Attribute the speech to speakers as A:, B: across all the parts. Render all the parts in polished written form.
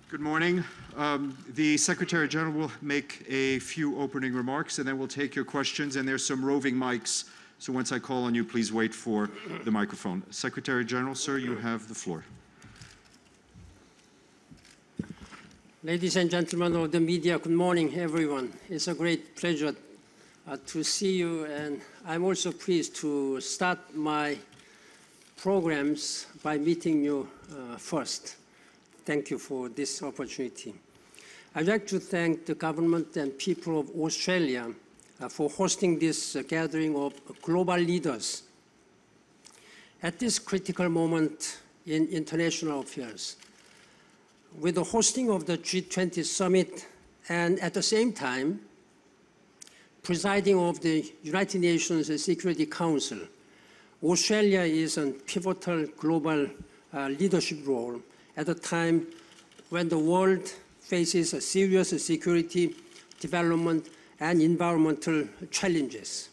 A: Good morning. The Secretary General will make a few opening remarks and then we'll take your questions, and there's some roving mics, so once I call on you, please wait for the microphone. Secretary General, sir, you have the floor.
B: Ladies and gentlemen of the media, good morning, everyone. It's a great pleasure to see you, and I'm also pleased to start my programs by meeting you first. Thank you for this opportunity. I'd like to thank the government and people of Australia for hosting this gathering of global leaders at this critical moment in international affairs. With the hosting of the G20 summit and at the same time presiding over the United Nations Security Council, Australia is in pivotal global leadership role at a time when the world faces a serious security, development, and environmental challenges.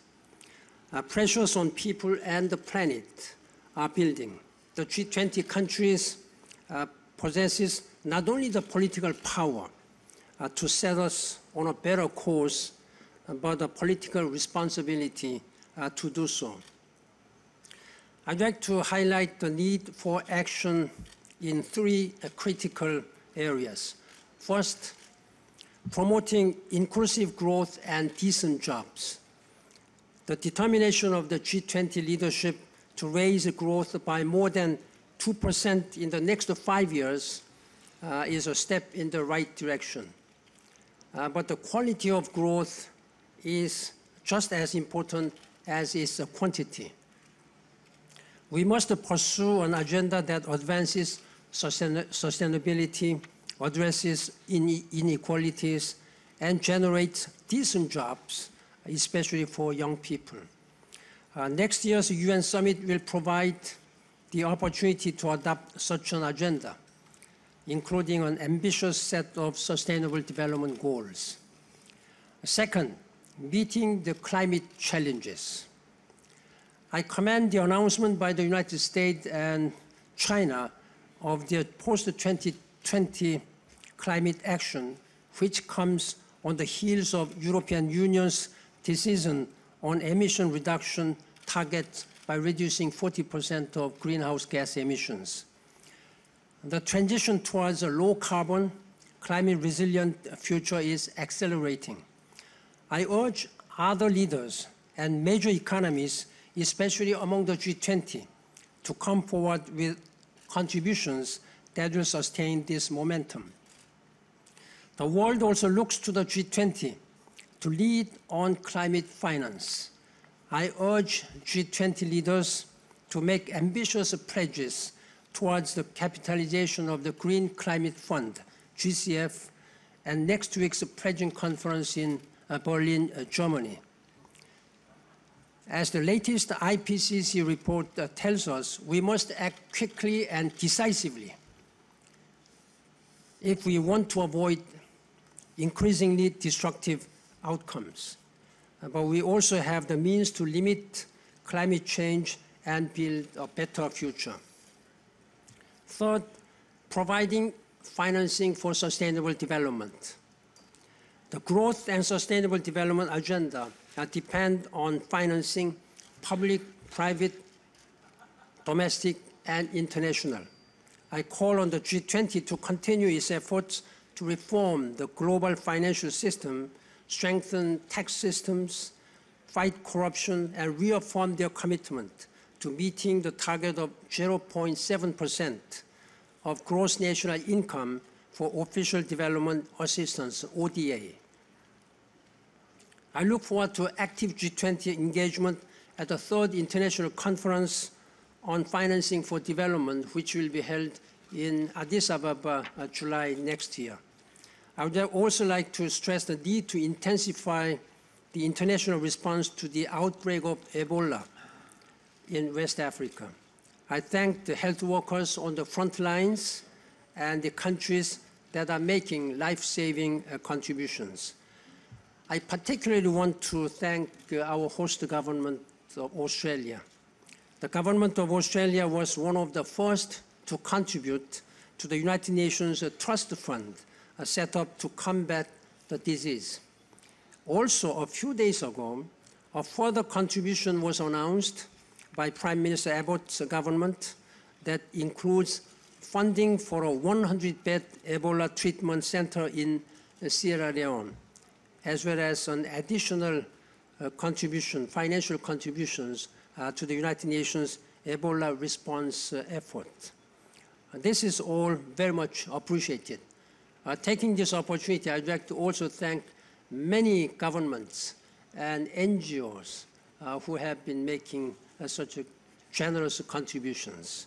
B: Pressures on people and the planet are building. The G20 countries possesses not only the political power to set us on a better course, but the political responsibility to do so. I'd like to highlight the need for action in three critical areas. First, promoting inclusive growth and decent jobs. The determination of the G20 leadership to raise growth by more than 2% in the next 5 years is a step in the right direction. But the quality of growth is just as important as its quantity. We must pursue an agenda that advances sustainability, addresses inequalities, and generates decent jobs, especially for young people. Next year's UN summit will provide the opportunity to adopt such an agenda, including an ambitious set of sustainable development goals. Second, meeting the climate challenges. I commend the announcement by the United States and China of their post-2020 climate action, which comes on the heels of European Union's decision on emission reduction targets by reducing 40% of greenhouse gas emissions. The transition towards a low-carbon, climate-resilient future is accelerating. I urge other leaders and major economies, especially among the G20, to come forward with contributions that will sustain this momentum. The world also looks to the G20 to lead on climate finance. I urge G20 leaders to make ambitious pledges towards the capitalization of the Green Climate Fund, GCF, and next week's pledging conference in Berlin, Germany. As the latest IPCC report tells us, we must act quickly and decisively if we want to avoid increasingly destructive outcomes. But we also have the means to limit climate change and build a better future. Third, providing financing for sustainable development. The growth and sustainable development agenda depend on financing public, private, domestic, and international. I call on the G20 to continue its efforts to reform the global financial system, strengthen tax systems, fight corruption, and reaffirm their commitment to meeting the target of 0.7% of gross national income for official development assistance, ODA. I look forward to active G20 engagement at the third International Conference on Financing for Development, which will be held in Addis Ababa, July next year. I would also like to stress the need to intensify the international response to the outbreak of Ebola in West Africa. I thank the health workers on the front lines and the countries that are making life-saving contributions. I particularly want to thank our host government of Australia. The government of Australia was one of the first to contribute to the United Nations Trust Fund set up to combat the disease. Also, a few days ago, a further contribution was announced by Prime Minister Abbott's government that includes funding for a 100-bed Ebola treatment center in Sierra Leone, as well as an additional financial contributions to the United Nations Ebola response effort. This is all very much appreciated. Taking this opportunity, I'd like to also thank many governments and NGOs who have been making such generous contributions.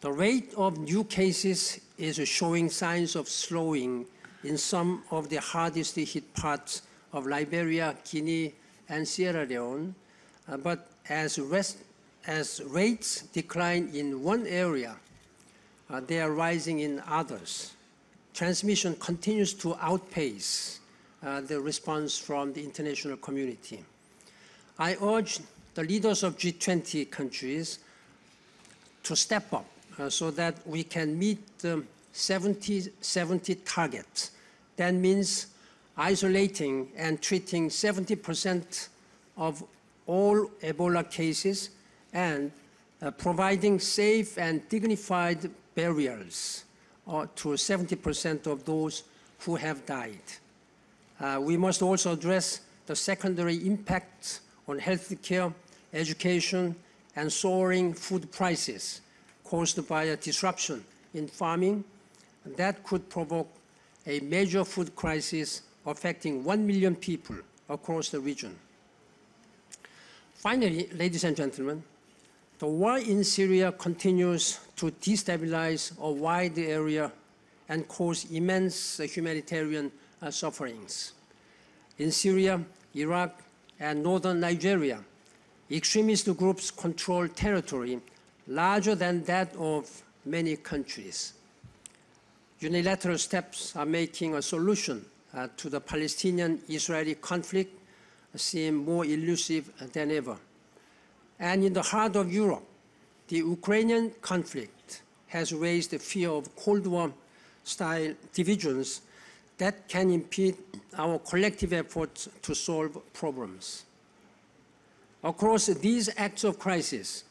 B: The rate of new cases is showing signs of slowing in some of the hardest hit parts of Liberia, Guinea, and Sierra Leone, but as rates decline in one area, they are rising in others. Transmission continues to outpace the response from the international community. I urge the leaders of G20 countries to step up so that we can meet the 70-70 target. That means isolating and treating 70% of all Ebola cases and providing safe and dignified burials to 70% of those who have died. We must also address the secondary impacts on healthcare, education, and soaring food prices caused by a disruption in farming that could provoke a major food crisis affecting 1 million people across the region. Finally, ladies and gentlemen, the war in Syria continues to destabilize a wide area and cause immense humanitarian sufferings. In Syria, Iraq, and northern Nigeria, extremist groups control territory larger than that of many countries. Unilateral steps are making a solution to the Palestinian-Israeli conflict seem more elusive than ever. And in the heart of Europe, the Ukrainian conflict has raised the fear of Cold War-style divisions that can impede our collective efforts to solve problems. Across these acts of crisis,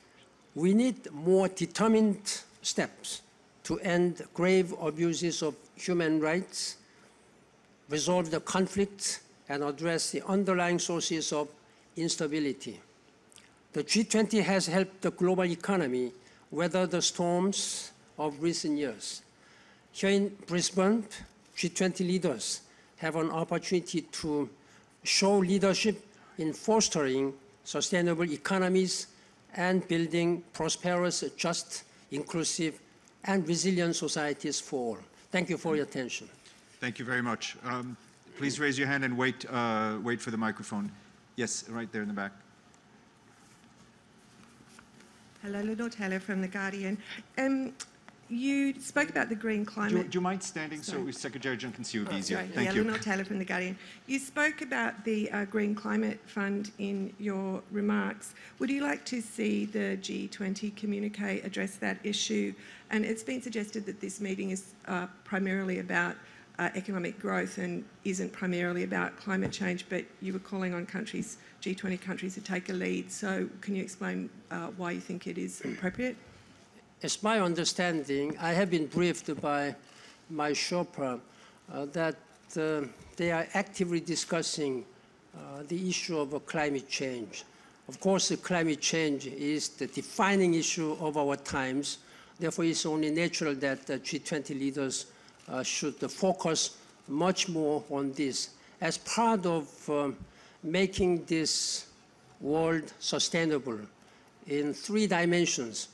B: we need more determined steps to end grave abuses of human rights, resolve the conflicts, and address the underlying sources of instability. The G20 has helped the global economy weather the storms of recent years. Here in Brisbane, G20 leaders have an opportunity to show leadership in fostering sustainable economies and building prosperous, just, inclusive, and resilient societies for all. Thank you for your attention.
A: Thank you very much. Please raise your hand and wait for the microphone. Yes, right there in the back.
C: Hello, Lenore Taylor from The Guardian. You spoke about the green climate.
A: Do you mind standing so Secretary General can see you easier?
C: Sorry.
A: Thank you.
C: Lenore Taylor from The Guardian. You spoke about the Green Climate Fund in your remarks. Would you like to see the G20 communique address that issue? And it's been suggested that this meeting is primarily about economic growth and isn't primarily about climate change, but you were calling on countries, G20 countries, to take a lead. So can you explain why you think it is appropriate?
B: It's my understanding, I have been briefed by my Sherpa that they are actively discussing the issue of climate change. Of course, climate change is the defining issue of our times. Therefore, it's only natural that the G20 leaders should focus much more on this as part of making this world sustainable in 3 dimensions: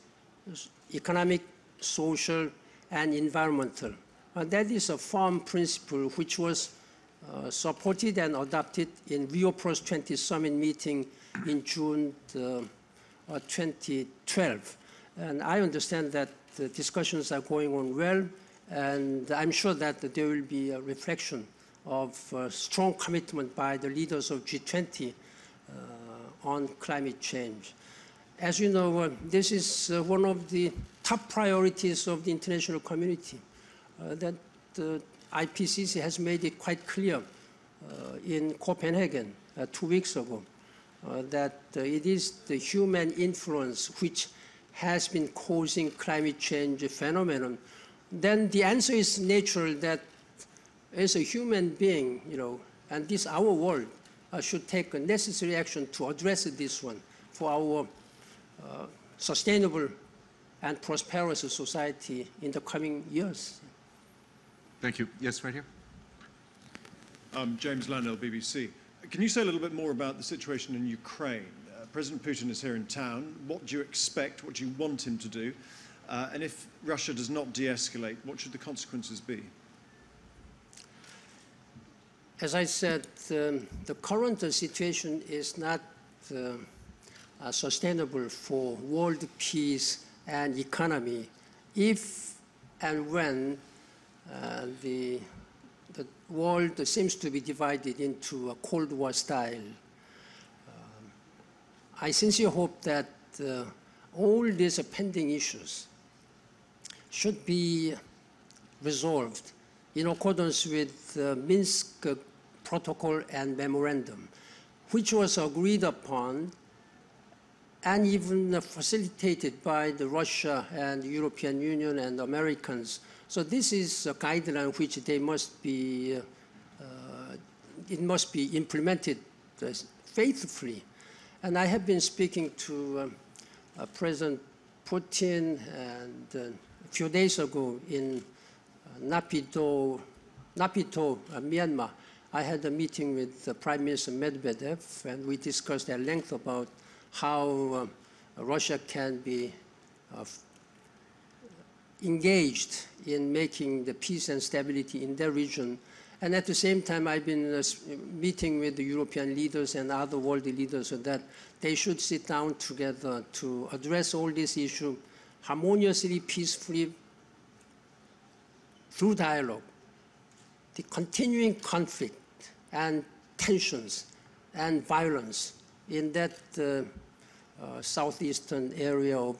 B: economic, social, and environmental. That is a firm principle which was supported and adopted in Rio Plus 20 summit meeting in June 2012. And I understand that the discussions are going on well, and I'm sure that there will be a reflection of strong commitment by the leaders of G20 on climate change. As you know, this is one of the top priorities of the international community. That the IPCC has made it quite clear in Copenhagen 2 weeks ago that it is the human influence which has been causing climate change phenomenon. Then the answer is natural that as a human being, and this our world should take a necessary action to address this one for our sustainable and prosperous society in the coming years.
A: Thank you. Yes, right here.
D: James Landell, BBC. Can you say a little bit more about the situation in Ukraine? President Putin is here in town. What do you expect? What do you want him to do? And if Russia does not de-escalate, what should the consequences be?
B: As I said, the current situation is not sustainable for world peace and economy if and when the world seems to be divided into a Cold War style. I sincerely hope that all these pending issues should be resolved in accordance with the Minsk Protocol and Memorandum, which was agreed upon and even facilitated by the Russia and the European Union and Americans. So this is a guideline which they must be, it must be implemented faithfully. And I have been speaking to President Putin, and a few days ago in Naypyidaw, Myanmar, I had a meeting with Prime Minister Medvedev, and we discussed at length about how Russia can be engaged in making the peace and stability in their region. And at the same time, I've been meeting with the European leaders and other world leaders so that they should sit down together to address all these issues harmoniously, peacefully, through dialogue. The continuing conflict and tensions and violence in that southeastern area of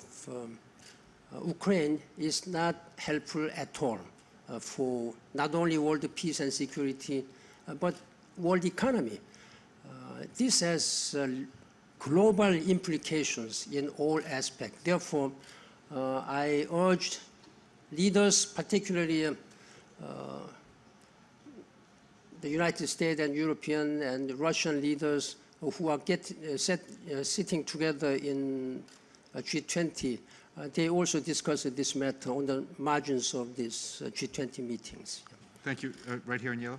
B: Ukraine is not helpful at all for not only world peace and security, but world economy. This has global implications in all aspects. Therefore, I urge leaders, particularly the United States and European and Russian leaders who are sitting together in G20, they also discuss this matter on the margins of these G20 meetings.
A: Thank you. Right here in yellow.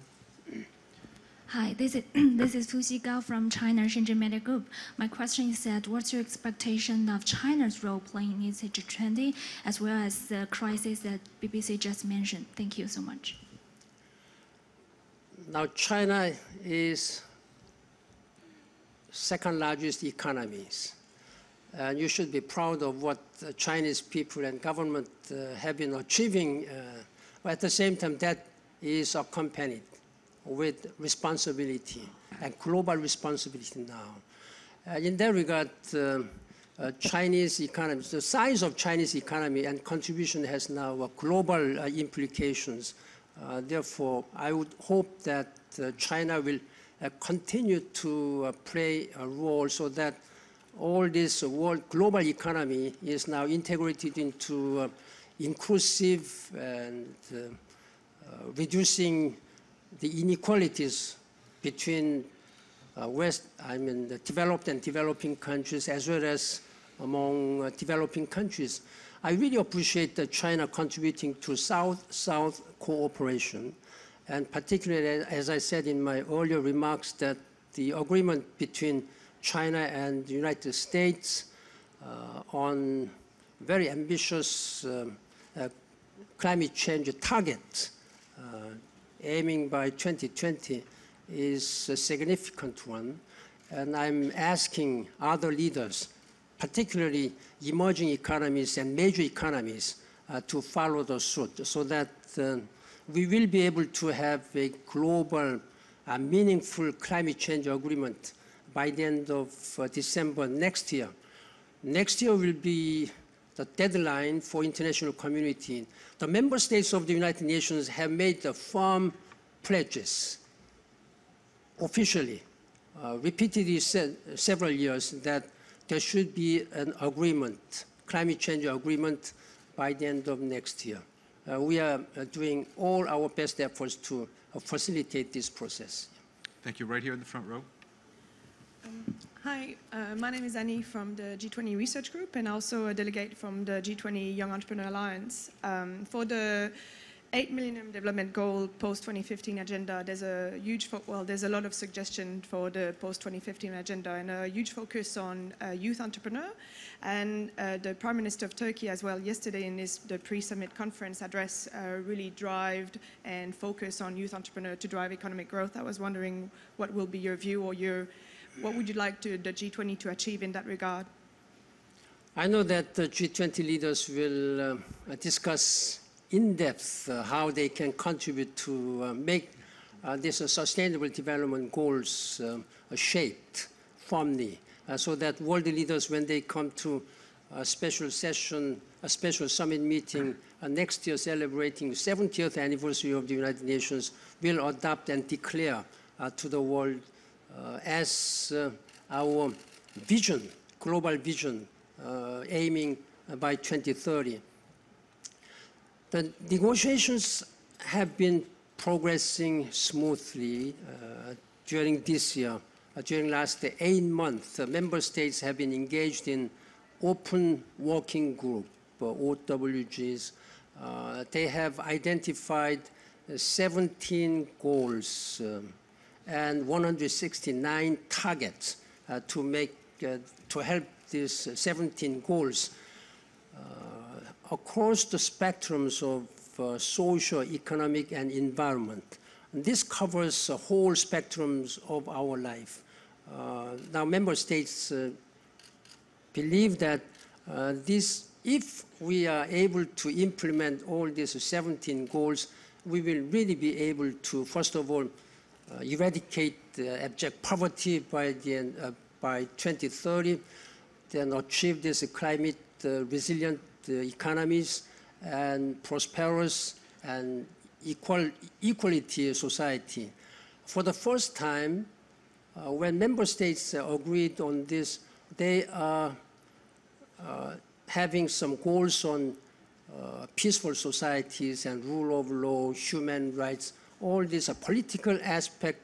E: Hi, this is Fu Xigao from China Shenzhen Media Group. My question is that what's your expectation of China's role playing in G20 as well as the crisis that BBC just mentioned? Thank you so much.
B: Now, China is second largest economies. And you should be proud of what the Chinese people and government have been achieving. But at the same time, that is accompanied with responsibility and global responsibility now. In that regard, Chinese economy, the size of Chinese economy and contribution has now global implications. Therefore, I would hope that China will continue to play a role so that all this world global economy is now integrated into inclusive and reducing the inequalities between the developed and developing countries as well as among developing countries. I really appreciate China contributing to South-South cooperation, and particularly, as I said in my earlier remarks, that the agreement between China and the United States on very ambitious climate change targets aiming by 2020 is a significant one. And I'm asking other leaders, particularly emerging economies and major economies, to follow the suit so that we will be able to have a global, meaningful climate change agreement by the end of December next year. Next year will be the deadline for international community. The member states of the United Nations have made the firm pledges officially, repeatedly said several years, that there should be an agreement, climate change agreement, by the end of next year. We are doing all our best efforts to facilitate this process.
A: Thank you. Right here in the front row.
F: Hi, my name is Annie from the G20 Research Group and also a delegate from the G20 Young Entrepreneur Alliance. For the 8 Millennium Development Goal post-2015 agenda, there's a lot of suggestion for the post-2015 agenda and a huge focus on youth entrepreneur. And the Prime Minister of Turkey as well yesterday in the pre-summit conference address really drived and focused on youth entrepreneur to drive economic growth. I was wondering what will be your view or what would you like the G20 to achieve in that regard?
B: I know that the G20 leaders will discuss in depth how they can contribute to make these sustainable development goals shaped firmly, so that world leaders, when they come to a special session, a special summit meeting next year celebrating the 70th anniversary of the United Nations, will adopt and declare to the world as our vision, global vision, aiming by 2030. The negotiations have been progressing smoothly during this year. During last 8 months, member states have been engaged in open working group, OWGs. They have identified 17 goals and 169 targets to help these 17 goals across the spectrums of social, economic, and environment. And this covers the whole spectrums of our life. Now, member states believe that if we are able to implement all these 17 goals, we will really be able to, first of all, eradicate abject poverty by 2030, then achieve this climate resilient economies and prosperous and equality society. For the first time, when member states agreed on this, they are having some goals on peaceful societies and rule of law, human rights. All these political aspect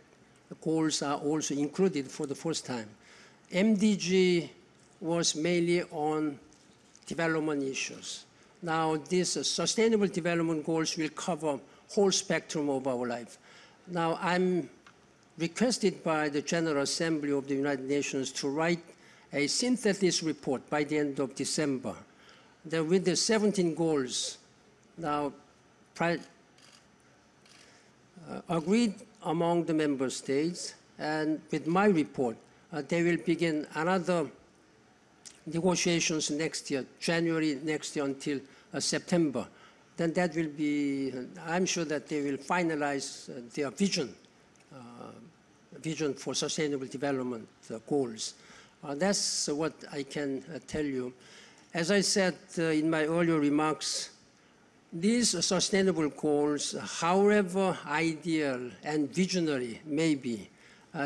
B: goals are also included for the first time. MDG was mainly on development issues. Now, these sustainable development goals will cover whole spectrum of our life. Now, I'm requested by the General Assembly of the United Nations to write a synthesis report by the end of December. Then with the 17 goals now agreed among the member states, and with my report, they will begin another negotiations next year, January next year until September. Then that will be, I'm sure that they will finalize their vision for sustainable development goals. That's what I can tell you. As I said in my earlier remarks, these sustainable goals, however ideal and visionary may be,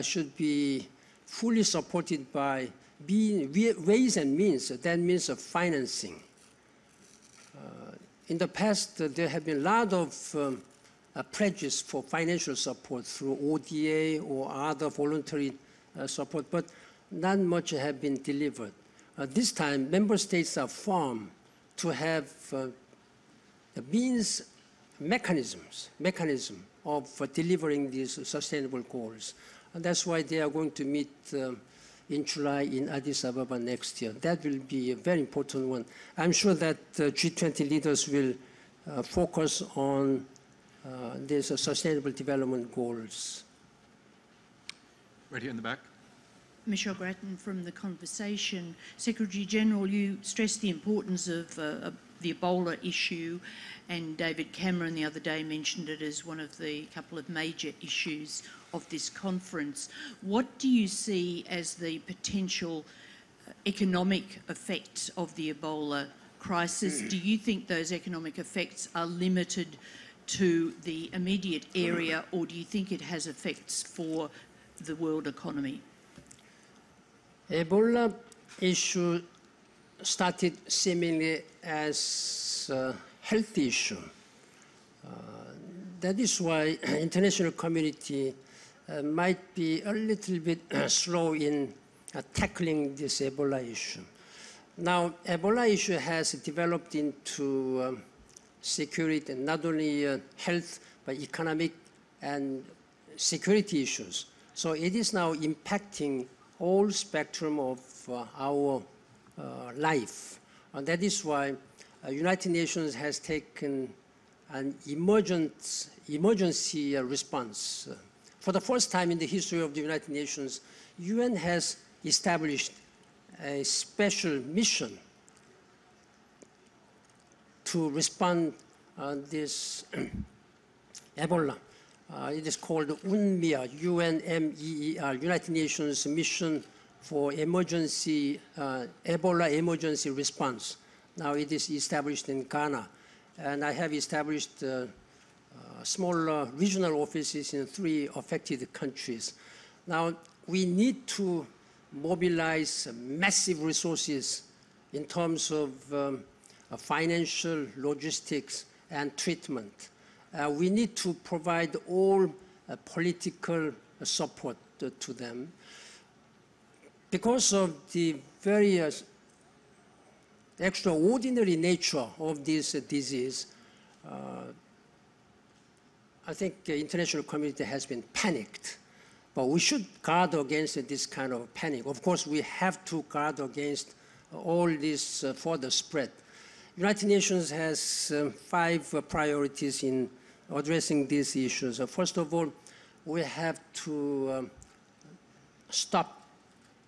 B: should be fully supported by ways and means. That means of financing. In the past, there have been a lot of pledges for financial support through ODA or other voluntary support, but not much have been delivered. This time, member states are firm to have the mechanism of delivering these sustainable goals. And that's why they are going to meet in July in Addis Ababa next year. That will be a very important one. I'm sure that G20 leaders will focus on these sustainable development goals.
A: Right here in the back.
G: Michelle Grattan from The Conversation. Secretary General, you stressed the importance of the Ebola issue, and David Cameron the other day mentioned it as one of the couple of major issues of this conference. What do you see as the potential economic effects of the Ebola crisis, do you think those economic effects are limited to the immediate area, or do you think it has effects for the world economy?
B: Ebola issue started seemingly as a health issue. That is why international community might be a little bit slow in tackling this Ebola issue. Now, Ebola issue has developed into security, and not only health, but economic and security issues. So it is now impacting all spectrum of our life. And that is why United Nations has taken an emergency response. For the first time in the history of the United Nations, UN has established a special mission to respond this Ebola. It is called UNMEER, UNMEER, United Nations Mission for Emergency, Ebola Emergency Response. Now it is established in Ghana. And I have established small regional offices in 3 affected countries. Now we need to mobilize massive resources in terms of financial, logistics, and treatment. We need to provide all political support to them. Because of the very extraordinary nature of this disease, I think the international community has been panicked. But we should guard against this kind of panic. Of course, we have to guard against all this further spread. United Nations has 5 priorities in addressing these issues. First of all, we have to stop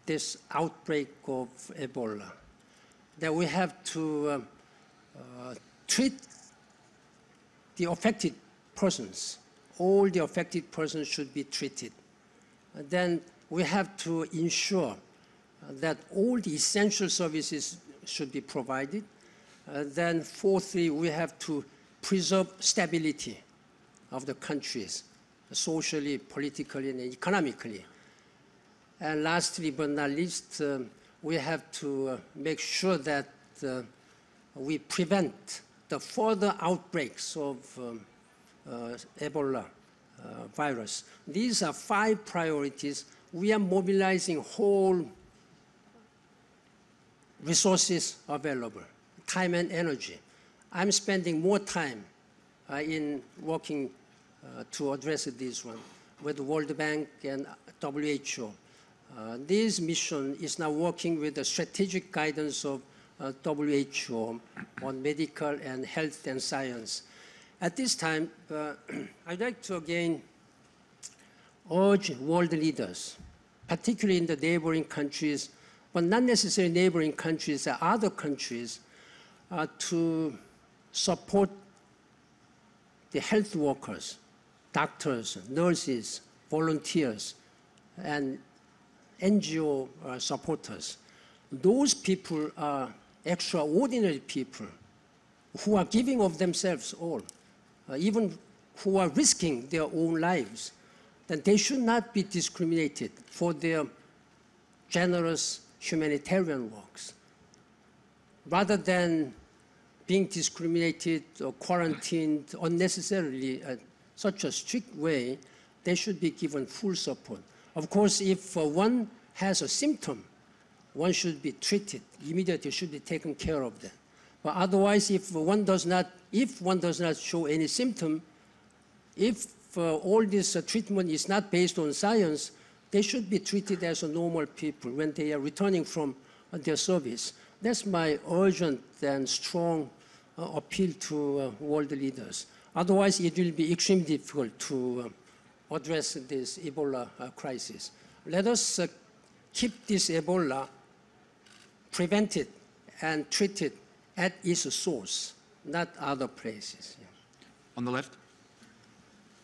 B: this outbreak of Ebola. Then we have to treat the affected persons. All the affected persons should be treated. Then we have to ensure that all the essential services should be provided. Then fourthly, we have to preserve stability of the countries, socially, politically, and economically. And lastly, but not least, we have to make sure that we prevent the further outbreaks of Ebola virus. These are 5 priorities. We are mobilizing whole resources available, time and energy. I'm spending more time in working to address this one with the World Bank and WHO. This mission is now working with the strategic guidance of WHO on medical and health and science. At this time, I'd like to again urge world leaders, particularly in the neighboring countries, but not necessarily neighboring countries, other countries, to support the health workers, doctors, nurses, volunteers, and NGO supporters. Those people are extraordinary people who are giving of themselves all, even who are risking their own lives. Then they should not be discriminated for their generous humanitarian works. Rather than being discriminated or quarantined unnecessarily in such a strict way, they should be given full support. Of course, if one has a symptom, one should be treated immediately, should be taken care of them. But otherwise, if one does not show any symptom, if all this treatment is not based on science, they should be treated as normal people when they are returning from their service. That's my urgent and strong appeal to world leaders. Otherwise, it will be extremely difficult to address this Ebola crisis. Let us keep this Ebola prevented and treated at its source, not other places. Yeah.
A: On the left.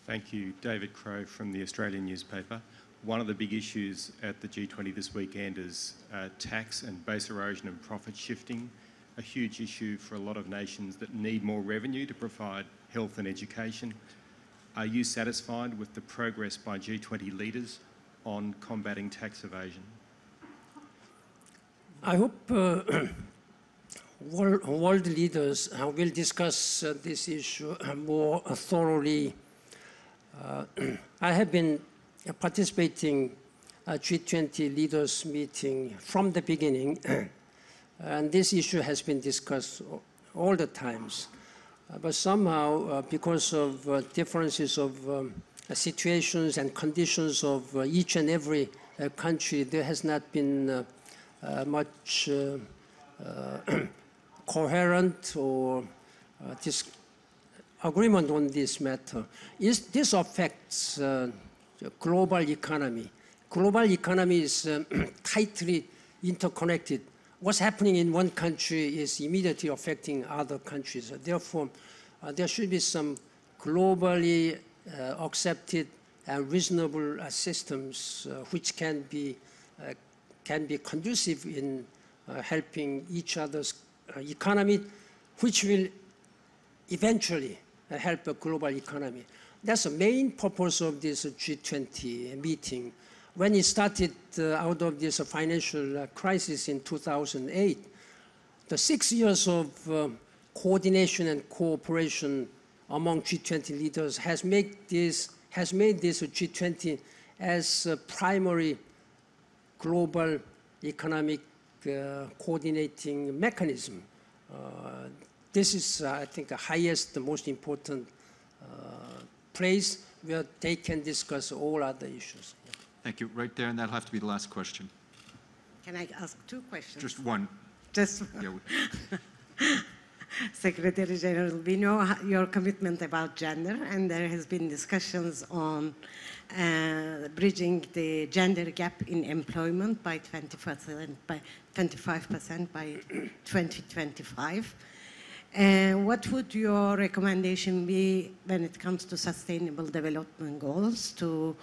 H: Thank you. David Crowe from the Australian newspaper. One of the big issues at the G20 this weekend is tax and base erosion and profit shifting. a huge issue for a lot of nations that need more revenue to provide health and education. Are you satisfied with the progress by G20 leaders on combating tax evasion?
B: I hope world leaders will discuss this issue more thoroughly. I have been participating at G20 leaders meeting from the beginning, and this issue has been discussed all the times. But somehow, because of differences of situations and conditions of each and every country, there has not been much coherent or agreement on this matter. This affects the global economy. Global economy is tightly interconnected. What's happening in one country is immediately affecting other countries. Therefore, there should be some globally accepted and reasonable systems which can be conducive in helping each other's economy, which will eventually help a global economy. That's the main purpose of this G20 meeting. When it started out of this financial crisis in 2008, the 6 years of coordination and cooperation among G20 leaders has made this G20 as a primary global economic coordinating mechanism. This is, I think, the highest, the most important place where they can discuss all other issues.
A: Thank you. Right there, and that'll have to be the last question.
I: Can I ask two questions?
A: Just one.
I: Just one.
A: Yeah.
I: Secretary General, we know your commitment about gender, and there has been discussions on bridging the gender gap in employment by 25% by 2025. What would your recommendation be when it comes to sustainable development goals to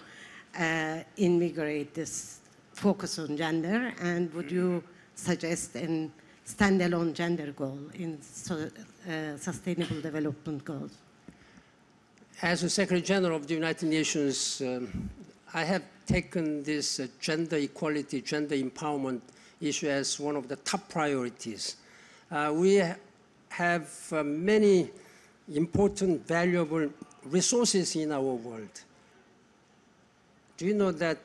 I: invigorate this focus on gender? And would you suggest a standalone gender goal in sustainable development goals?
B: As the Secretary General of the United Nations, I have taken this gender equality, gender empowerment issue as one of the top priorities. We have many important, valuable resources in our world. Do you know that